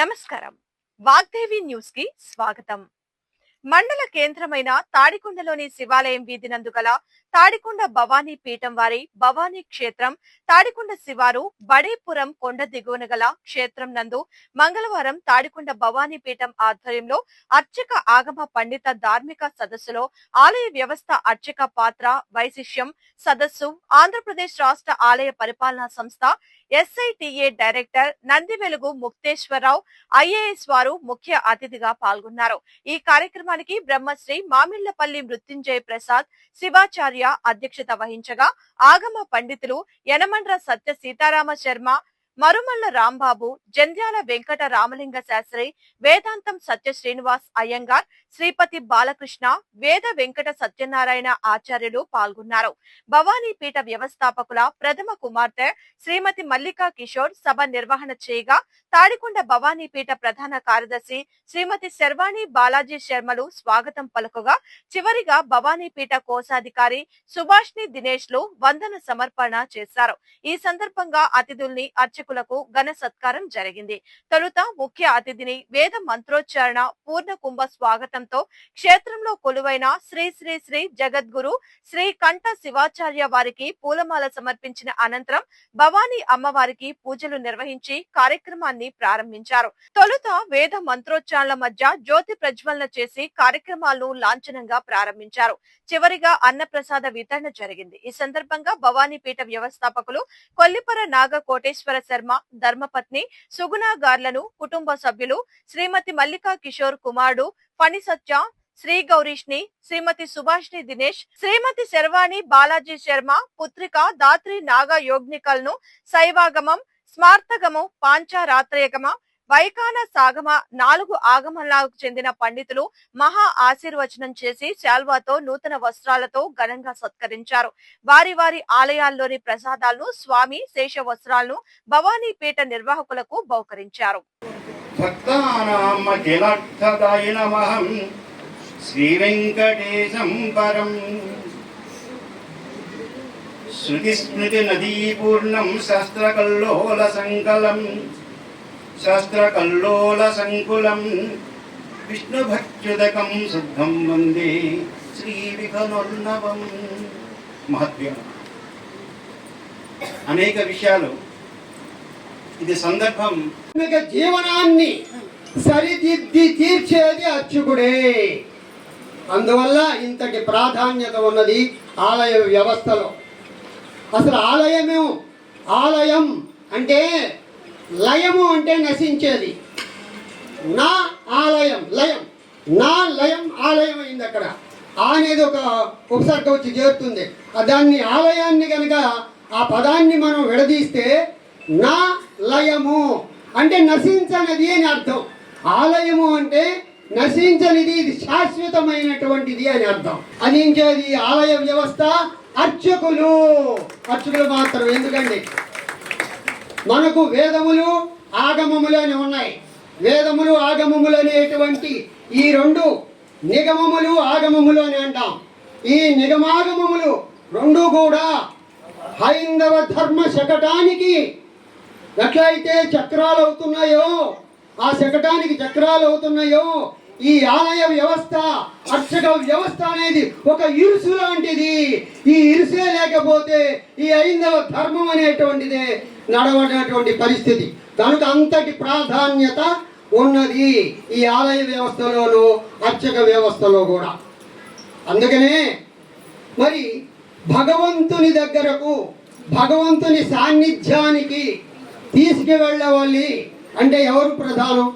నమస్కారం. వాగ్దేవి న్యూస్ కి స్వాగతం. మండల కేంద్రమైన తాడికొండలోని శివాలయం వీధి నందు గల తాడికొండ భవానీ పీఠం వారి భవానీ క్షేత్రం తాడికొండ శివారు బడేపురం కొండ దిగువన గల క్షేత్రం నందు మంగళవారం తాడికొండ భవానీ పీఠం ఆధ్వర్యంలో అర్చక ఆగమ పండిత ధార్మిక సదస్సులో ఆలయ వ్యవస్థ అర్చక పాత్ర వైశిష్యం సదస్సు ఆంధ్రప్రదేశ్ రాష్ట్ర ఆలయ పరిపాలనా సంస్థ SITA director Nandivelugu Mukteswararao IAS వారు ముఖ్య అతిథిగా పాల్గొన్నారు. ఈ కార్యక్రమానికి బ్రహ్మశ్రీ మామిళ్లపల్లి మృత్యుంజయ ప్రసాద్ శివాచార్య అధ్యక్షత వహించగా ఆగమ పండితులు యనమండ్ర సత్య సీతారామ శర్మ, మరుమల్ల రాంబాబు, జంధ్యాల వెంకట రామలింగ శాస్త్రి, వేదాంతం సత్య శ్రీనివాస్ అయ్యంగార్, శ్రీపతి బాలకృష్ణ, వేద వెంకట సత్యనారాయణ ఆచార్యులు పాల్గొన్నారు. భవానీ పీఠ వ్యవస్థాపకుల ప్రథమ కుమార్తె శ్రీమతి మల్లికా కిషోర్ సభ నిర్వహణ చేయగా తాడికొండ భవానీ పీఠ ప్రధాన కార్యదర్శి శ్రీమతి శర్వాణి బాలాజీ శర్మలు స్వాగతం పలుకగా చివరిగా భవానీ పీఠ కోశాధికారి సుభాష్ని దినేష్ లు వందన సమర్పణ చేశారు. ఈ సందర్భంగా అతిథుల్ని అర్చకులకు ఘన సత్కారం జరిగింది. తొలుత ముఖ్య అతిథిని వేద మంత్రోచ్చారణ పూర్ణ కుంభ స్వాగతంతో క్షేత్రంలో కొలువైన శ్రీ శ్రీ శ్రీ జగద్గురు శ్రీ కంఠ శివాచార్య వారికి పూలమాల సమర్పించిన అనంతరం భవానీ అమ్మవారికి పూజలు నిర్వహించి కార్యక్రమాన్ని ప్రారంభించారు. తొలుత వేద మంత్రోచ్చారణల మధ్య జ్యోతి ప్రజ్వలన చేసి కార్యక్రమాలను లాంఛనంగా ప్రారంభించారు. చివరిగా అన్నప్రసాద వితరణ జరిగింది. ఈ సందర్భంగా భవానీ పీఠ వ్యవస్థాపకులు కొల్లిపర నాగ కోటేశ్వర శర్మ ధర్మపత్ని సుగుణ గార్లను కుటుంబ సభ్యులు శ్రీమతి మల్లికా కిషోర్ కుమారుడు ఫణి సత్య, శ్రీ గౌరీష్ని, శ్రీమతి సుభాష్ని దినేష్, శ్రీమతి శర్వాణి బాలాజీ శర్మ పుత్రిక దాత్రి నాగ యోగ్నికల్ను శైవాగమం, స్మార్తగము, పాంచారాత్రయగమ, వైకాన సాగమ 4 ఆగమలకు చెందిన పండితులు మహా ఆశీర్వచనం చేసి శాల్వాతో నూతన వస్త్రాలతో ఘనంగా సత్కరించారు. వారి వారి ఆలయాల్లోని ప్రసాదాలను స్వామి శేష వస్త్రాలను భవానీ పీఠ నిర్వాహకులకు బహుకరించారు. శ్రీ వెంకటేశం పరం శృతి స్మృతి నదీ పూర్ణం శస్త్రకల్లోల సంకలం శాస్త్రకల్లోల సంకులం విష్ణుభక్త్యుదకం శుద్ధం వందే శ్రీ విఘనోర్ణవం. మహత్యం అనేక విషయాలు. ఇది సందర్భం. జీవనాన్ని సరిదిద్ది తీర్చేది అర్చకుడే. అందువల్ల ఇంతటి ప్రాధాన్యత ఉన్నది ఆలయ వ్యవస్థలో. అసలు ఆలయం అంటే లయము అంటే నశించేది. నా ఆలయం లయం, నా లయం ఆలయం అయింది. అక్కడ అనేది ఒక ఉపసర్గ వచ్చి చేరుతుంది. దాన్ని ఆలయాన్ని కనుక ఆ పదాన్ని మనం విడదీస్తే నా లయము అంటే నశించనిది అని అర్థం. ఆలయము అంటే నశించనిది, ఇది శాశ్వతమైనటువంటిది అని అర్థం. అందించేది ఆలయ వ్యవస్థ అర్చకులు మాత్రం. ఎందుకండి మనకు వేదములు ఆగమములు అని ఉన్నాయి. వేదములు ఆగమములు అనేటువంటి ఈ 2 నిగమములు ఆగమములు అని అంటాం. ఈ నిగమాగమములు 2 కూడా హైందవ ధర్మ శకటానికి ఎట్లయితే చక్రాలు అవుతున్నాయో, ఆ శకటానికి చక్రాలు అవుతున్నాయో, ఈ ఆలయ వ్యవస్థ అర్చక వ్యవస్థ అనేది ఒక ఇరుసు లాంటిది. ఈ ఇరుసే లేకపోతే ఈ హైందవ ధర్మం అనేటువంటిదే నడవనటువంటి పరిస్థితి. కనుక అంతటి ప్రాధాన్యత ఉన్నది ఈ ఆలయ వ్యవస్థలోనూ అర్చక వ్యవస్థలో కూడా. అందుకనే మరి భగవంతుని దగ్గరకు, భగవంతుని సాన్నిధ్యానికి తీసుకువెళ్ళవాలి అంటే ఎవరు ప్రధానం?